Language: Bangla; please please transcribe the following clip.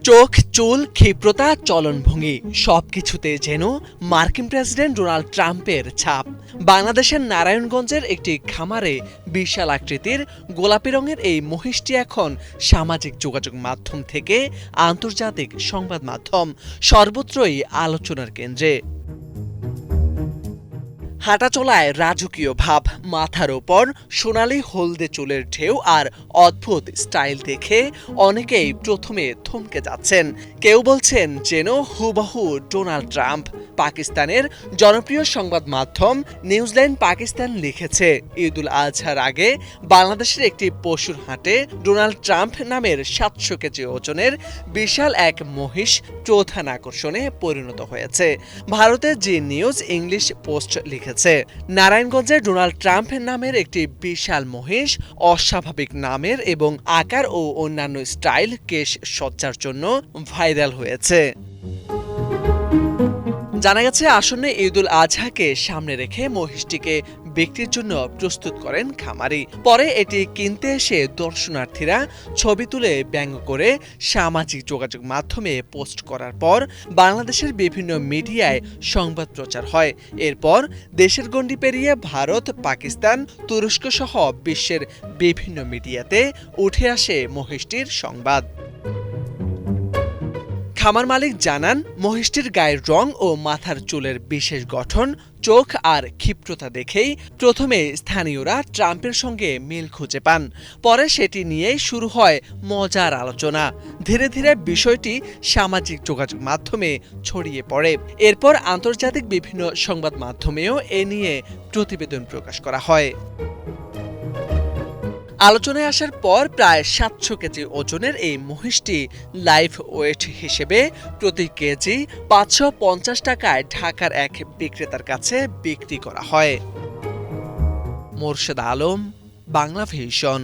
চোখ, চুল, ক্ষিপ্রতা, চলনভঙ্গি সবকিছুতে যেন মার্কিন প্রেসিডেন্ট ডোনাল্ড ট্রাম্পের ছাপ। বাংলাদেশের নারায়ণগঞ্জের একটি খামারে বিশাল আকৃতির গোলাপি রঙের এই মহিষটি এখন সামাজিক যোগাযোগ মাধ্যম থেকে আন্তর্জাতিক সংবাদ মাধ্যম সর্বত্রই আলোচনার কেন্দ্রে। হাঁটাচলায় রাজকীয় ভাব, মাথার ওপর সোনালি হলদে চুলের ঢেউ আর অদ্ভুত স্টাইল দেখে অনেকেই প্রথমে থমকে যাচ্ছেন। কেউ বলছেন যেন হুবহু ডোনাল্ড ট্রাম্প। পাকিস্তানের জনপ্রিয় সংবাদ মাধ্যম নিউজল্যান্ড পাকিস্তান লিখেছে, ঈদুল আজহার আগে বাংলাদেশের একটি পশুর হাটে ডোনাল্ড ট্রাম্প নামের 700 কেজি ওজনের বিশাল এক মহিষ প্রধান আকর্ষণে পরিণত হয়েছে। ভারতের জি নিউজ ইংলিশ পোস্ট লিখেছে, নারায়ণগঞ্জে ডোনাল্ড ট্রাম্প নামের একটি বিশাল মহিষ অস্বাভাবিক নামের এবং আকার ও অন্যান্য স্টাইল কেশ সজ্জার জন্য ভাইরাল হয়েছে। জানা গেছে, আসন্ন ঈদুল আজহাকে সামনে রেখে মহিষটিকে বিক্রির জন্য প্রস্তুত করেন খামারি। পরে এটি কিনতে এসে দর্শনার্থীরা ছবি তুলে ব্যঙ্গ করে সামাজিক যোগাযোগ মাধ্যমে পোস্ট করার পর বাংলাদেশের বিভিন্ন মিডিয়ায় সংবাদ প্রচার হয়। এরপর দেশের গণ্ডি পেরিয়ে ভারত, পাকিস্তান, তুরস্ক সহ বিশ্বের বিভিন্ন মিডিয়াতে উঠে আসে মহিষটির সংবাদ। খামার মালিক জানান, মহিষটির গায়ের রং ও মাথার চুলের বিশেষ গঠন, চোখ আর ক্ষিপ্রতা দেখেই প্রথমে স্থানীয়রা ট্রাম্পের সঙ্গে মিল খুঁজে পান। পরে সেটি নিয়েই শুরু হয় মজার আলোচনা। ধীরে ধীরে বিষয়টি সামাজিক যোগাযোগ মাধ্যমে ছড়িয়ে পড়ে। এরপর আন্তর্জাতিক বিভিন্ন সংবাদ মাধ্যমেও এ নিয়ে প্রতিবেদন প্রকাশ করা হয়। আলোচনায় আসার পর প্রায় 700 কেজি ওজনের এই মহিষটি লাইভ ওয়েট হিসেবে প্রতি কেজি 550 টাকায় ঢাকার এক বিক্রেতার কাছে বিক্রি করা হয়। মোরশেদ আলম, বাংলা ভিশন।